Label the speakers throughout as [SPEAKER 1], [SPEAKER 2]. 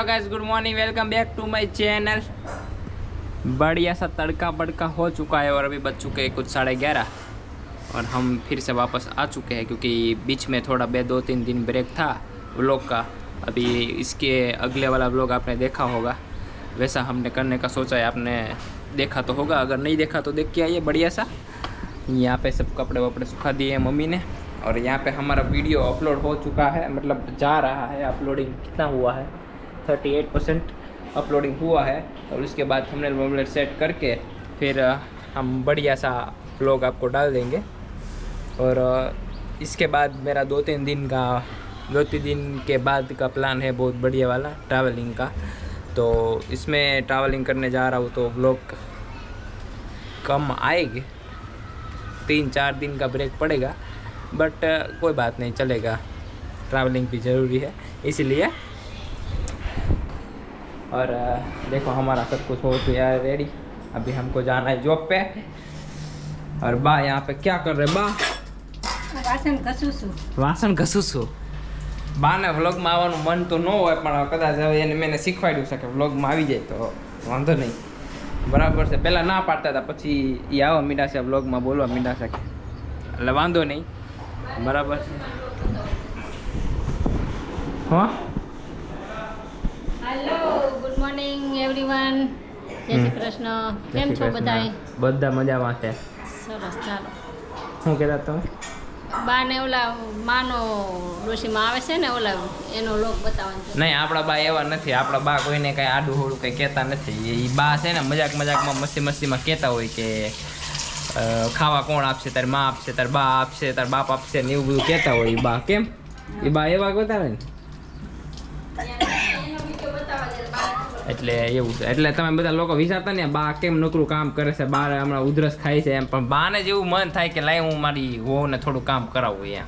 [SPEAKER 1] Hello guys, good morning, welcome back to my channel. बढ़िया सा तड़का बड़का हो चुका है और अभी बज चुके हैं कुछ 11:30 और हम फिर से वापस आ चुके हैं क्योंकि बीच में थोड़ा 2-3 दिन ब्रेक था व्लॉग का। अभी इसके अगले वाला व्लॉग आपने देखा होगा, वैसा हमने करने का सोचा है। आपने देखा तो होगा, अगर नहीं देखा तो देख के आइए। बढ़िया सा यहाँ पे सब कपड़े वपड़े सुखा दिए हैं मम्मी ने और यहाँ पे हमारा वीडियो अपलोड हो चुका है, मतलब जा रहा है। अपलोडिंग कितना हुआ है? 38% अपलोडिंग हुआ है और उसके बाद थंबनेल वंबनेल सेट करके फिर हम बढ़िया सा व्लॉग आपको डाल देंगे। और इसके बाद मेरा 2-3 दिन के बाद का प्लान है बहुत बढ़िया वाला ट्रैवलिंग का। तो इसमें ट्रैवलिंग करने जा रहा हूँ तो व्लॉग कम आएगी, 3-4 दिन का ब्रेक पड़ेगा, बट कोई बात नहीं, चलेगा। ट्रैवलिंग भी ज़रूरी है इसलिए। और देखो हमारा सब कुछ हो गया है रेडी, अभी हमको जाना है जॉब पे। और बा यहाँ पे क्या कर रहे? बा વાસણ ઘસું છું। બાને વ્લોગમાં આવવાનું મન તો ન હોય પણ કદાચ હવે એને મેં શીખવાડ્યું છે કે વ્લોગમાં આવી જાય તો વાંધો નહીં, બરાબર છે। પહેલાં ના પાડતા હતા, પછી એ આવવા મીડા છે વ્લોગમાં, બોલવા મીડા છે એટલે વાંધો નહીં, બરાબર છે। હા,
[SPEAKER 2] હેલો, ગુડ મોર્નિંગ એવરીવન, જય શ્રી કૃષ્ણ। કેમ છો બધાય?
[SPEAKER 1] બધા મજામાં છે।
[SPEAKER 2] સરસ, ચાલો।
[SPEAKER 1] શું કહેતા તમે?
[SPEAKER 2] બાને ઓલા માનો ડોશીમાં આવે છે ને, ઓલા એનો લોક બતાવવાનો છે।
[SPEAKER 1] નહીં, આપણા બા એવા નથી। આપણા બા કોઈને કાંઈ આડું હોડું કંઈ કહેતા નથી। એ બા છે ને મજાકમાં મસ્તીમાં કહેતા હોય કે ખાવા કોણ આપશે? તારી મા આપશે, તારી બા આપશે, તાર બાપ આપશે ને એવું બધું કહેતા હોય એ બા। કેમ એ બા એવા બતાવે ને, એટલે એવું છે। એટલે તમે બધા લોકો વિચારતા ને બા કેમ નોકરું કામ કરે છે, બા હમણાં ઉધરસ ખાય છે એમ, પણ બાને જેવું મન થાય કે લાય હું મારી વહુને થોડું કામ કરાવું એમ।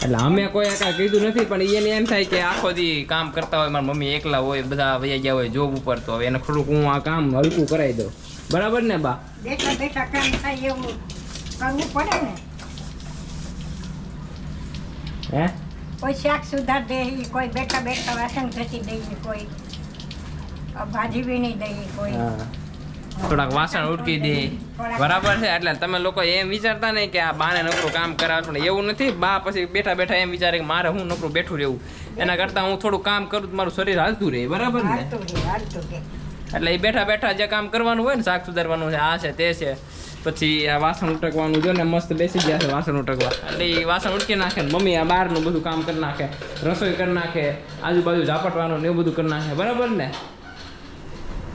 [SPEAKER 1] એટલે અમે કોઈ કાંઈ કીધું નથી, પણ એને એમ થાય કે આખો દી કામ કરતા હોય, મારી મમ્મી એકલા હોય, બધા વૈયા ગયા હોય જોબ ઉપર, તો એને થોડુંક હું આ કામ હલકું કરાવી દઉં, બરાબર ને બા?
[SPEAKER 3] બેઠા બેઠા કામ થાય એવું કરવું પડે ને।
[SPEAKER 1] હે,
[SPEAKER 3] કોઈ શાક સુધાર દે, કોઈ બેઠા બેઠા વાસણ ઘસી દે, કોઈ ભાજી વીણી દે, કોઈ
[SPEAKER 1] થોડાક વાસણ ઉટકી દે, બરાબર છે। એટલે તમે લોકો એમ વિચારતા નહીં કે આ બાને નોકરું કામ કરાવે, પણ એવું નથી। બા પછી બેઠા બેઠા એમ વિચારે કે મારે હું નોકરું બેઠું રહેવું, એના કરતાં હું થોડું કામ કરું તો મારું શરીર હાલતું રહે, બરાબર ને? એટલે એ બેઠા બેઠા જે કામ કરવાનું હોય ને, શાક સુધારવાનું છે, આ છે તે છે, પછી આ વાસણ ઉટકવાનું જો ને, મસ્ત બેસી ગયા છે વાસણ ઉટકવા, એટલે એ વાસણ ઉટકી નાખે ને મમ્મી આ બહારનું બધું કામ કરી નાખે, રસોઈ કરી નાખે, આજુબાજુ ઝાપટવાનું ને એવું બધું કરી નાખે, બરાબર ને?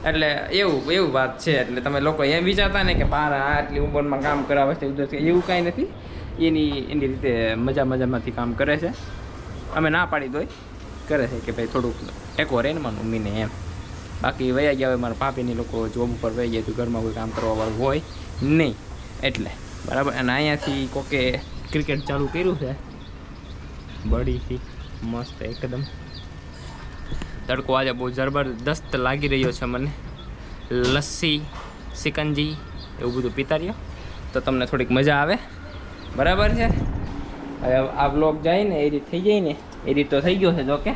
[SPEAKER 1] એટલે એવું વાત છે। એટલે તમે લોકો એમ વિચારતા ને કે બાર આટલી ઉંમરમાં કામ કરાવે છે ઉધર છે, એવું કાંઈ નથી। એની રીતે મજામાંથી કામ કરે છે। અમે ના પાડી દોય કરે છે કે ભાઈ થોડુંક ટેકો રહે ને મારું મમ્મીને એમ। બાકી વયા ગયા હોય મારા પાપીની લોકો જોબ ઉપર વહી જાય તો ઘરમાં કોઈ કામ કરવાવાળું હોય નહીં, એટલે બરાબર। અને અહીંયાથી કોકે ક્રિકેટ ચાલુ કર્યું છે બડીથી મસ્ત એકદમ। તડકો આજે બહુ જબરદસ્ત લાગી રહ્યો છે મને। લસ્સી સિકંજી એવું બધું પીતા રહ્યો તો તમને થોડીક મજા આવે, બરાબર છે। હવે આ વ્લોગ જાય ને એડિટ થઈ જાય ને, એડિટ તો થઈ ગયો છે જોકે,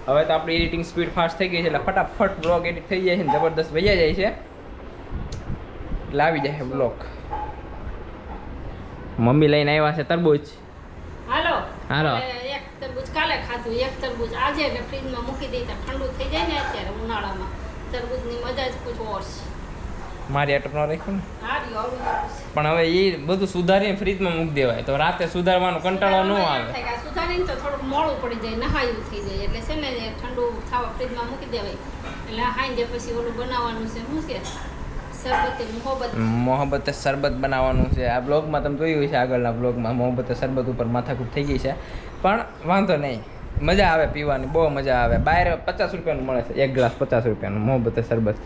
[SPEAKER 1] હવે તો આપણી એડિટિંગ સ્પીડ ફાસ્ટ થઈ ગઈ છે, એટલે ફટાફટ વ્લોગ એડિટ થઈ જાય છે ને જબરદસ્ત વૈયા જાય છે, એટલે આવી જાય છે વ્લોગ। મમ્મી લઈને આવ્યા છે તરબૂચ।
[SPEAKER 2] હાલો
[SPEAKER 1] હાલો,
[SPEAKER 2] એક તરબૂચ કાલે ખાધું, એક તરબૂચ આજે ને ફ્રીજમાં મૂકી દઈ તો ઠંડુ થઈ જાય ને, અત્યારે ઉનાળામાં તરબૂચની મજા જ કુછ ઓર છે।
[SPEAKER 1] મારી આટો ન રાખ્યું ને,
[SPEAKER 2] હારી આવડું
[SPEAKER 1] પણ હવે એ બધું સુધારીને ફ્રીજમાં મૂકી દેવાય તો રાતે સુધારવાનો કંટાળો ન આવે।
[SPEAKER 2] સુધારીને તો થોડુંક મોડું પડી જાય, નહાયું થઈ જાય, એટલે છે ને ઠંડુ થવા ફ્રીજમાં મૂકી દેવાય, એટલે હાઈ જાય પછી ઓલું બનાવવાનું છે, શું છે
[SPEAKER 1] મોહબ્બતે શરબત બનાવવાનું છે। આ બ્લોગમાં તમે જોયું છે, આગળના બ્લોગમાં મોહબ્બતે શરબત ઉપર માથાકૂટ થઈ ગઈ છે, પણ વાંધો નહીં, મજા આવે પીવાની, બહુ મજા આવે। બહાર 50 રૂપિયાનું મળે છે, એક ગ્લાસ 50 રૂપિયાનું મોહબ્બતે શરબત।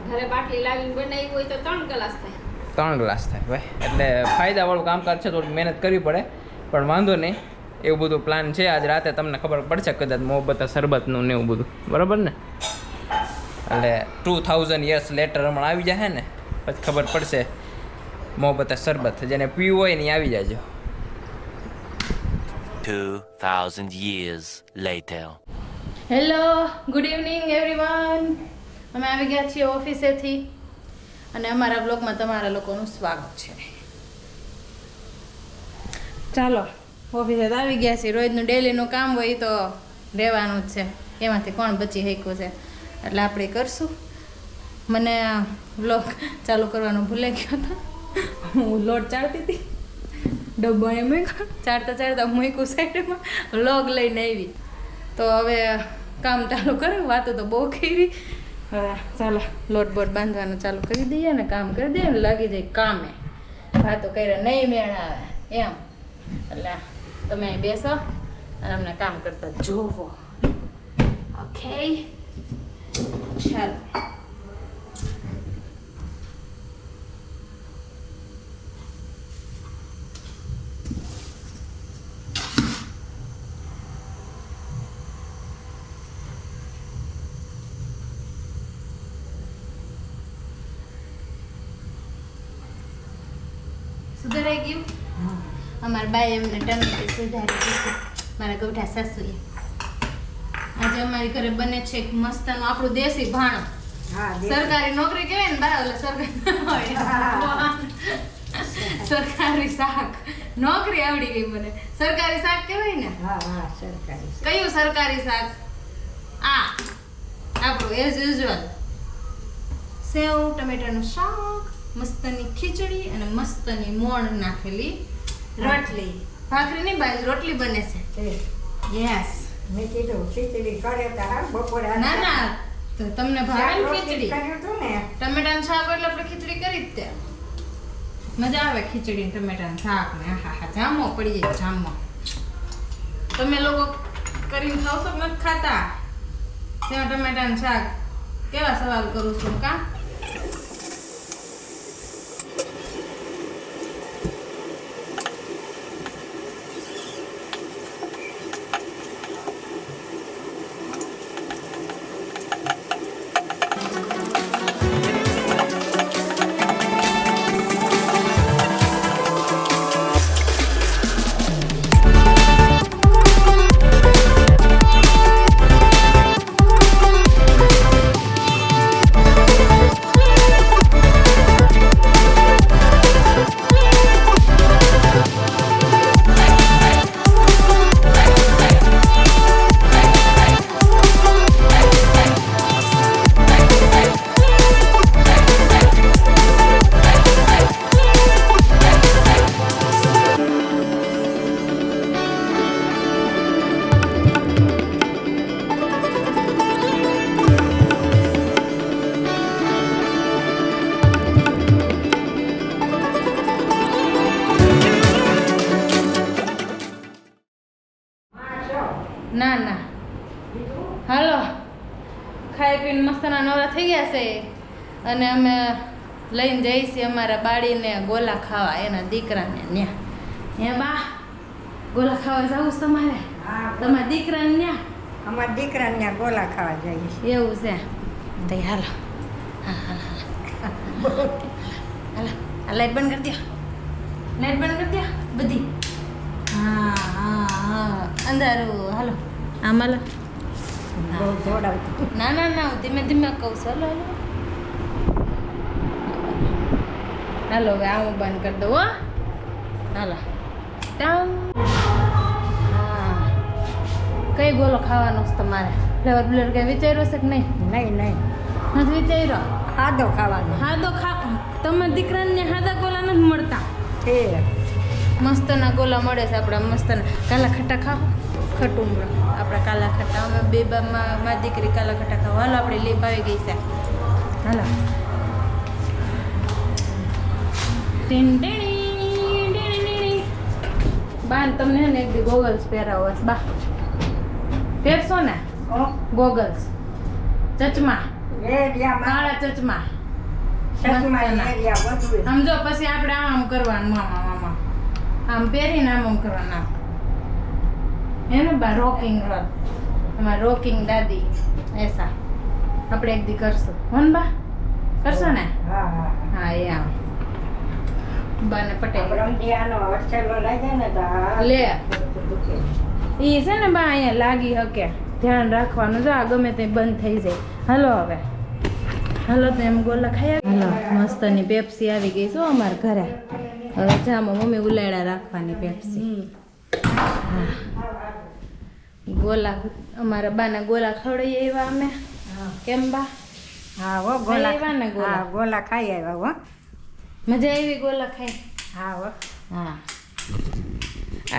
[SPEAKER 2] ઘરે બાટલી લાવીને બનાવી હોય તો 3 ગ્લાસ થાય,
[SPEAKER 1] 3 ગ્લાસ થાય ભાઈ, એટલે ફાયદાવાળું કામકાજ છે, થોડીક મહેનત કરવી પડે, પણ વાંધો નહીં। એવું બધું પ્લાન છે, આજ રાતે તમને ખબર પડશે કદાચ મોહબ્બતે શરબતનું ને એવું બધું, બરાબર ને? એટલે 2000 years લેટર હમણાં આવી જાય ને પછી ખબર પડશે મોહબ્બતે શરબત, જેને પીવું હોય ને આવી જાજો।
[SPEAKER 4] 2000 years later.
[SPEAKER 2] Hello good evening everyone. અમે આવી ગયા છીએ ઓફિસેથી અને અમારા બ્લોગમાં તમારા લોકોનું સ્વાગત છે. ચાલો ઓફિસે તો આવી ગયા છીએ. રોજનું ડેલીનું કામ હોય તો રહેવાનું જ છે, એમાંથી કોણ બચી શક્યું છે, એટલે આપણે કરશું. મને બ્લોગ ચાલુ કરવાનું ભૂલાઈ ગયો હતો. હું લોટ ચાળતી હતી, ડબ્બો એ મૂક્યો, ચાળતા મૂક્યું સાઈડમાં, વ્લોગ લઈને આવી. તો હવે કામ ચાલુ કર્યું, વાતો તો બહુ કરી. હવે ચાલો લોટ બોટ બાંધવાનું ચાલુ કરી દઈએ ને કામ કરી દઈએ ને લાગી જાય કામે. વાતો કર્યા નહીં મેળ આવે એમ, એટલે તમે અહીં બેસો અને અમને કામ કરતા જોવો. ઓકે ચાલો. સુધારાઈ ગયું. અમારા બાઈ એમને ટમેટી સુધારી દીધું, મારા ગૌઠા સાસુએ. આજે અમારી ઘરે બને છે એક મસ્તનું આપણું દેશી ભાણું. સરકારી નોકરી કહેવાય ને બા, એટલે સરકારી શાક નોકરી આવડી ગઈ મને. સરકારી શાક કહેવાય ને. કયું સરકારી શાક? આ આપણું એઝ યુઝ્યુઅલ સેવ ટમેટાનું શાક, મસ્તની ખીચડી અને મસ્તની મોણ નાખેલી રોટલી. ભાખરી નહીં બાઈ, રોટલી બને છે. યસ.
[SPEAKER 3] મેં કીધું ખીચડી કરે તો હા બપોરે.
[SPEAKER 2] ના ના, તો તમને ભાવે ને ખીચડી?
[SPEAKER 3] કર્યું હતું ને.
[SPEAKER 2] ટમેટાનું શાક એટલે આપણે ખીચડી કરી જ તે. મજા આવે ખીચડી ને ટમેટાનું શાક ને. હા હા, જામો પડી જાય જામો. તમે લોકો કરીને ખાવશો કે નથી ખાતા? ત્યાં ટમેટાનું શાક કેવા સવાલ કરું છું કા? ના ના, હાલો ખાઈ પીને મસ્તના નવરા થઈ ગયા છે અને અમે લઈને જઈએ છીએ અમારા બાળીને ગોલા ખાવા, એના દીકરાને ન્યા. હે બા, ગોલા ખાવા જવું છે તમારે? તમારા દીકરાને ન્યા?
[SPEAKER 3] અમારા દીકરાને ત્યાં ગોલા ખાવા જઈએ.
[SPEAKER 2] એવું છે તો હાલો. હા હાલો હાલો, આ લાઈટ બંધ કરી દો, લાઈટ બંધ કરી દો બધી. હા હા હા, અંધારું. હાલો આમ હાલો.
[SPEAKER 3] બહુ જોડાવતું.
[SPEAKER 2] ના ના ના, હું ધીમે ધીમે કહું છું. હાલો હાલો હાલો, હવે આવું બંધ કરી દઉં. હો હાલો. હા, કઈ ગોલો ખાવાનો છે તમારે? ફ્લેવર બ્લેવર કઈ વિચાર્યો છે કે નહીં?
[SPEAKER 3] નહીં નહીં,
[SPEAKER 2] નથી વિચાર્યો?
[SPEAKER 3] ખાધો ખાવાનો.
[SPEAKER 2] હાદો ખા. તમારા દીકરાને હાદા ગોલા નથી મળતા. મસ્તના ગોલા મળે છે આપણા. મસ્તના કાલા ખટ્ટા ખાઓ, ખટુંબળો આપણા કાલા ખટ્ટા. અમે બે મારી દીકરી કાલા ખટ્ટા ખાવા. હાલો આપણે લીપ આવી ગઈ છે. હાલો. બા તમને ને એક દી ગોગલ્સ પહેરાવો છે બા. પહેરશો ને ગોગલ્સ? ચચમા, કાળા ચચમા. આમ જો પછી આપણે આમ કરવાનું, મામા મામા આમ પહેરીને આમ કરવાનું. એને બા રોકિંગ રોલ, અમારા રોકિંગ દાદી એસા આપણે એક દી કરશું. હોન બા કરશો ને? હા એ આમ બાને પટેલ લે ઈ છે ને બા અહીંયા લાગી હકે. ધ્યાન રાખવાનું. જો આ ગમે તે બંધ થઈ જાય. હાલો હવે હાલો તો એમ ગોલા ખાઈ હાલો. મસ્તની પેપ્સી આવી ગઈ છો અમારા ઘરે. હવે જામાં મમ્મી ઉલાયડા રાખવાની પેપ્સી. હા ગોલા અમારા બાના ગોલા ખવડાવી આવ્યા અમે. કેમ બા?
[SPEAKER 3] હા હો
[SPEAKER 2] ખાઈ આવ્યા ને ગોલા?
[SPEAKER 3] હા ગોલા ખાઈ આવ્યા હો.
[SPEAKER 2] મજા આવી ગોલા ખાઈ?
[SPEAKER 3] હા હો.
[SPEAKER 2] હા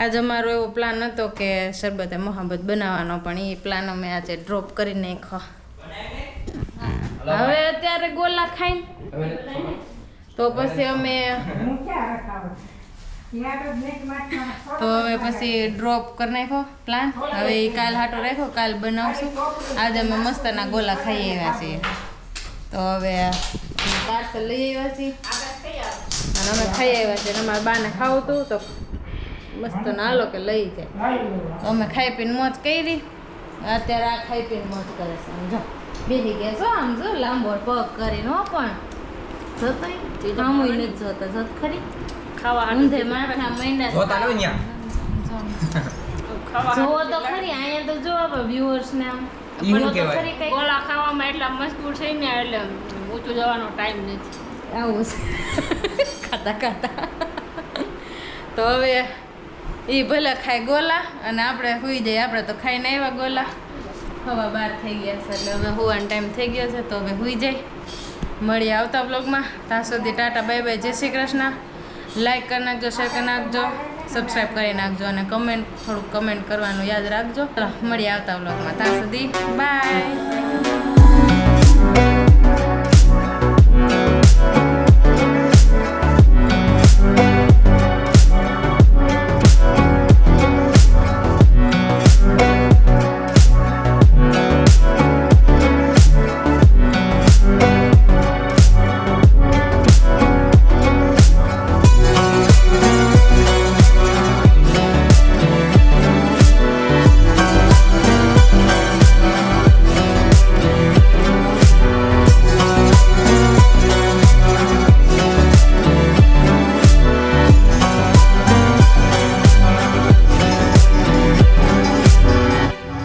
[SPEAKER 2] આજ અમારો એવો પ્લાન હતો કે શરબતે મોહબ્બત બનાવવાનો, પણ એ પ્લાન અમે આજે ડ્રોપ કરી નાખ્યો. હવે અત્યારે ગોલા ખાઈ તો પછી અમે પછી ડ્રોપ કરી નાખ્યો પ્લાન. હવે એ કાલ હાટો રાખ્યો, કાલ બનાવશું. આજે અમે મસ્તના ગોલા ખાઈ આવ્યા છીએ. તો હવે પાર્સલ લઈ આવ્યા છીએ અને અમે ખાઈ આવ્યા છીએ. અમારા બાને ખાવું હતું તો મસ્ત ના હાલો કે લઈ જાય. તો અમે ખાઈ પીને મોજ કરી. અત્યારે આ ખાઈ પીને મોજ કરે છે. સમજો બેસી ગયા છો આમ જો લાંબો પગ કરીને. હો પણ જોતો આમ નથી જોતા. જોત ખરી ખાવા ઊંધે માથા માંડ્યા જોવો તો ખરી. અહીંયા તો જો આપણે વ્યુઅર્સ ને આમ
[SPEAKER 4] ગોળા ખાવામાં એટલા મજબૂર છે ને એટલે ઊંચું જવાનો ટાઈમ નથી.
[SPEAKER 2] આવું છે ખાતા ખાતા. તો હવે એ ભલે ખાય ગોલા અને આપણે સુઈ જઈએ. આપણે તો ખાઈને આવ્યા ગોલા. હવા 12 થઈ ગયા છે એટલે હવે સુવાનો ટાઈમ થઈ ગયો છે. તો હવે સુઈ જાય. મળીએ આવતા બ્લોગમાં. ત્યાં સુધી ટાટા બાય બાય. જય શ્રી કૃષ્ણ. લાઈક કરી નાખજો, શેર કરી નાખજો, સબસ્ક્રાઈબ કરી નાખજો અને થોડુંક કમેન્ટ કરવાનું યાદ રાખજો. ચાલો મળીએ આવતા બ્લોગમાં. ત્યાં સુધી બાય.